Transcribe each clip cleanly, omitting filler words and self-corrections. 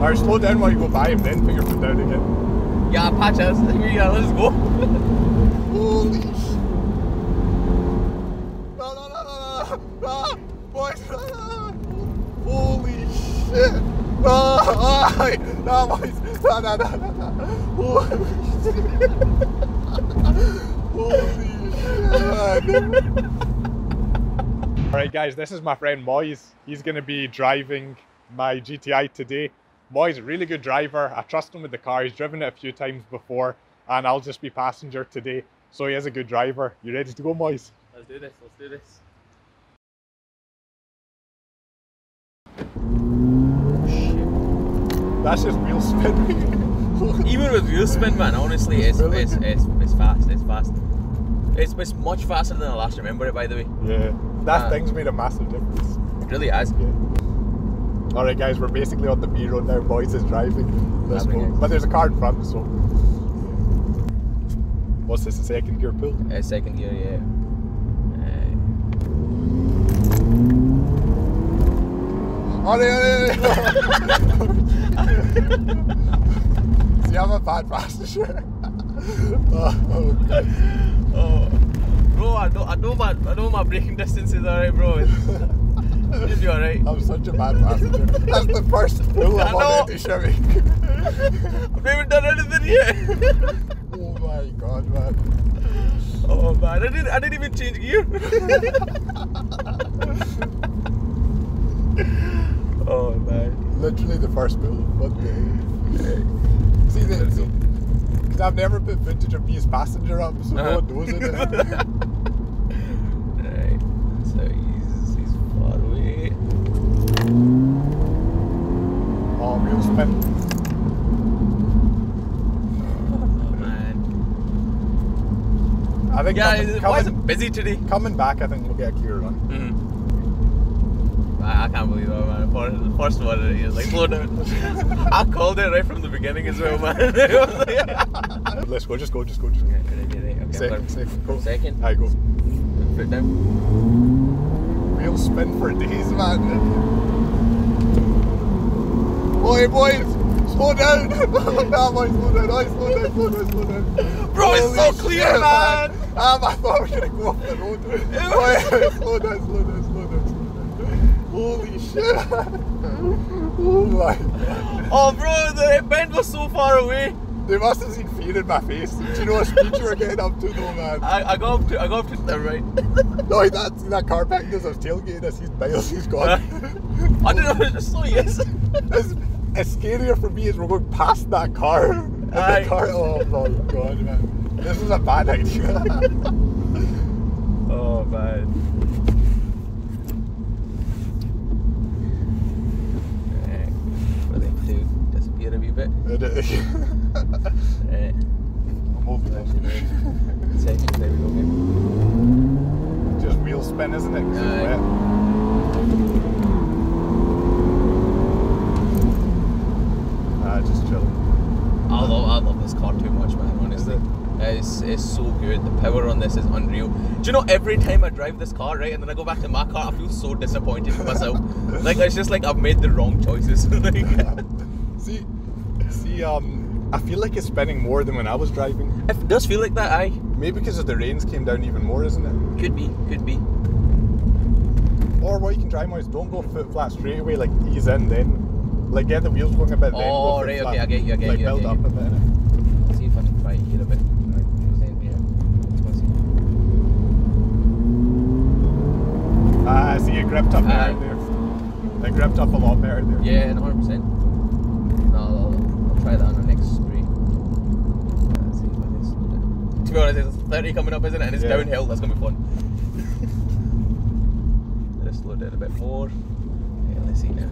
Alright, slow down while you go by him, then put your foot down again. Yeah, patch us. Yeah, let's go. Holy shit. No, boys. Holy shit. No, boys. No. Holy shit. Holy shit. Alright guys, this is my friend Mohiz. He's going to be driving my GTI today. Mohiz, really good driver. I trust him with the car. He's driven it a few times before, and I'll just be passenger today. So he is a good driver. You ready to go, Mohiz? Let's do this. Oh shit. That's just wheel spin. Even with wheel spin, man, honestly, it's fast. It's much faster than I last remember it, by the way. Yeah, that thing's made a massive difference. It really has. Yeah. Alright guys, we're basically on the B road now. Mohiz is driving. Let's go. But there's a car in front, so... What's this, a second gear pull? Second gear, yeah. See, I'm a bad passenger. Okay. Bro, I know my braking distance is alright, bro. You'll be alright. I'm such a bad passenger. That's the first pull I'm on any Chevy. I've never done anything yet. Oh my god, man. Oh man, I didn't even change gear. Oh man. Literally the first pull. What the heck? See, because I've never put footage of me as passenger up, so no one knows it. Right, so he's far away. Oh, wheel spin. Oh man. I think why is it busy today? Coming back, I think we'll get a clear run. I can't believe that, man. The first one, he was like, slow down. I called it right from the beginning as well, man. Let's go, just go. Okay, Second, go. Second. I go. Foot down. Wheel spin for days, man. Boys, slow down. Nah, boys, slow down. Bro, it's so clear, man. I thought we were going to go off the road. Boys, slow down. Holy shit. Oh my god. Oh bro, the bend was so far away. They must have seen fear in my face. Do you know what speed you were getting up to though, man? I got up to the right. No, that car back us. I was tailgating us. He's miles. He's gone. I don't know. I just saw yes. It's scarier for me as we're going past that car. The car. Oh my god, man. This is a bad idea. Oh man. Disappear a wee bit. I'm over this. Second, there we go again. Just wheel spin, isn't it? 'Cause it's wet. Just chilling. I love this car too much, man, honestly. It's so good. The power on this is unreal. Do you know, every time I drive this car, right, and then I go back to my car, I feel so disappointed with myself. Like, it's just like I've made the wrong choices. See, I feel like it's spinning more than when I was driving. It does feel like that, aye. Maybe because of the rains came down even more, isn't it? Could be. Or what you can try more is don't go foot flat straight away, like ease in then. Like get the wheels going a bit, then go foot right, flat. okay, I get you. Like build up a bit. Let's see if I can try here a bit. See, it gripped up better there. It gripped up a lot better there. Yeah, 100%. No, I'll try that on the next spree. Let's see if I can slow down. To be honest, it's 30 coming up, isn't it? And it's downhill, that's going to be fun. Let's slow down a bit more. Yeah, let's see now.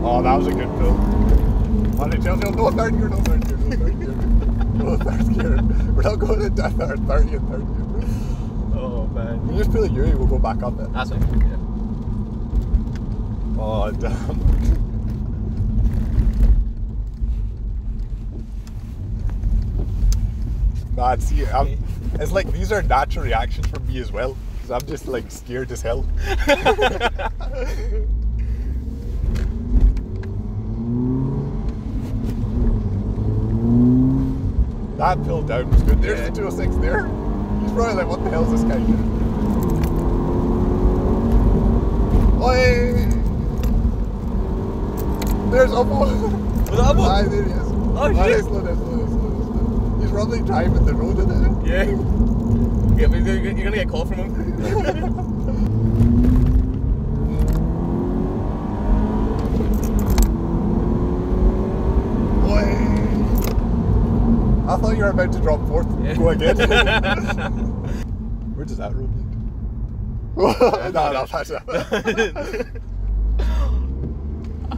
Oh, that was a good pull. On the Chelsea, no third gear. No third gear. We're not going into third, 30 and third gear. Oh man. You just pull a U, we'll go back up it. That's what I'm doing, yeah. Oh, damn. Man, see, it's like these are natural reactions from me as well. Because I'm just like scared as hell. That pull down was good. There's the 206 there. He's probably like, what the hell is this guy doing? Oi! There's Oppo. Was that Oppo? Aye, there he is. Oh, Aye, shit. slow down. He's probably driving the road, isn't it? Yeah. Yeah, but you're gonna get a call from him. I thought you were about to drop fourth. Yeah. Go again. Where does that road lead? No, that's it.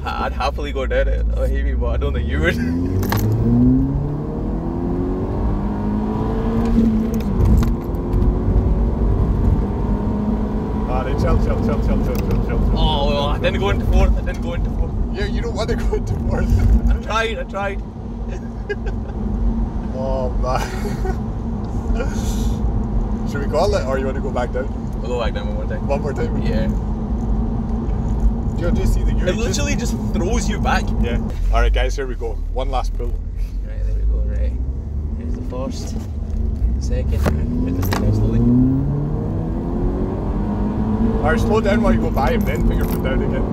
I'd happily go down it, Himi, but I don't think you would. Chill. Oh, well, I didn't go into fourth. Yeah, you don't want to go into fourth. I tried. Oh man. Should we call it, or you want to go back down? We'll go back down one more time. One more time? Yeah. Do you see the gear? It literally just throws you back. Yeah. Alright guys, here we go. One last pull. Right, there we go, right. Here's the first, second, and hit this thing down slowly. Alright, slow down while you go by him, then put your foot down again.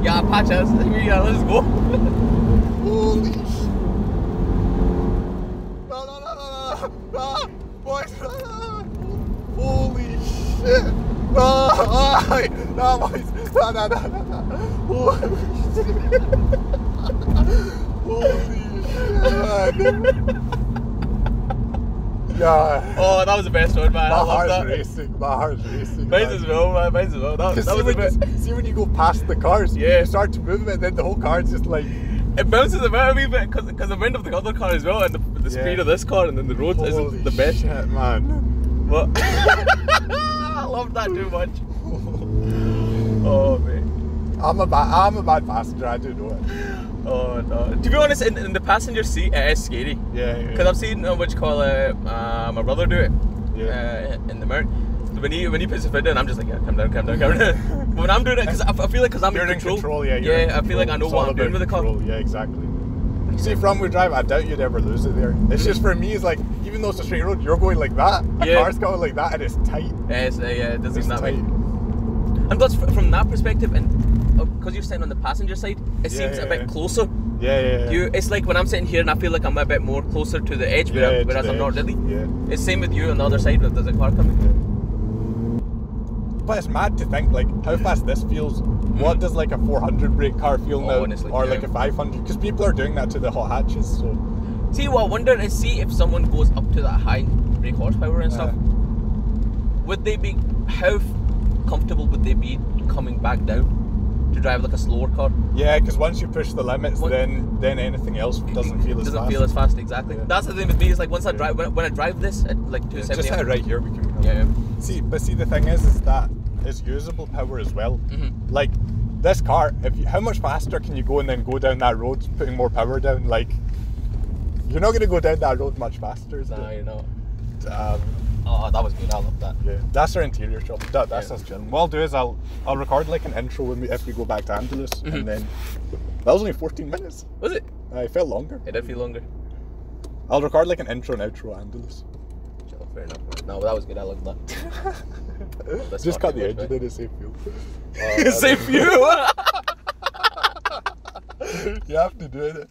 Yeah, patch us. Yeah, let's go. Holy shit. No, boys. Holy shit. No, boys. No. Holy shit. Yeah. Oh, that was the best one, man. My I love heart's that. racing. Mine's as well, man. Mine's as well. That was a bit. See when you go past the cars, Yeah. you start to move it, and then the whole car's just like. It bounces about a wee bit because the wind of the other car as well, and the speed of this car, and then the road isn't the best. Shit, man. But I love that too much. Oh man. I'm a bad passenger. I do know it. Oh no. To be honest, in the passenger seat, it is scary. Yeah. Because I've seen my brother do it. Yeah. In the Merc. When he puts his foot down, I'm just like, yeah, calm down. But when I'm doing it, because I feel like I'm You're in control. Yeah. I feel like I know what I'm doing with the car. Yeah, exactly. See, front wheel drive, I doubt you'd ever lose it there. It's just for me, it's like, even though it's a straight road, you're going like that. A car's going like that, and it's tight. It doesn't It's that way. tight. And plus, from that perspective, and because you're sitting on the passenger side, it seems a bit closer. Yeah. It's like when I'm sitting here and I feel like I'm a bit more closer to the edge, whereas I'm not really. Yeah. It's same with you on the other side when there's a car coming. But it's mad to think like how fast this feels. What does like a 400 brake car feel now, honestly, or like a 500? Because people are doing that to the hot hatches. So see, what I wonder is, see if someone goes up to that high brake horsepower and stuff, would they be? How comfortable would they be coming back down to drive like a slower car? Yeah, because once you push the limits, then anything else doesn't feel as fast. Doesn't feel as fast, exactly. Yeah. That's the thing with me. Is like once I drive, when I drive this at like 270. Just hit right here, we can. Yeah. See, the thing is that it's usable power as well. Like this car, how much faster can you go and then go down that road, putting more power down? Like you're not going to go down that road much faster, is Nah, it? you're not. Oh, that was good. I love that. Yeah, that's our interior shop. That's us chilling. What I'll do is I'll record like an intro if we go back to Andalus, and then that was only 14 minutes. Was it? It felt longer. It did feel longer. I'll record like an intro and outro Andalus. Sure, fair enough. No, that was good. I loved that. Just cut the engine in to save fuel. Save fuel. You have to do it.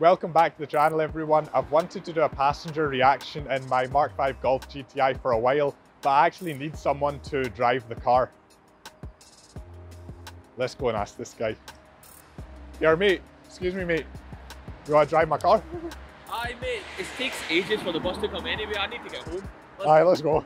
Welcome back to the channel, everyone. I've wanted to do a passenger reaction in my Mk5 Golf GTI for a while, but I actually need someone to drive the car. Let's go and ask this guy. Yeah, mate. Excuse me, mate. You want to drive my car? Aye, mate. It takes ages for the bus to come anyway. I need to get home. Alright, let's go.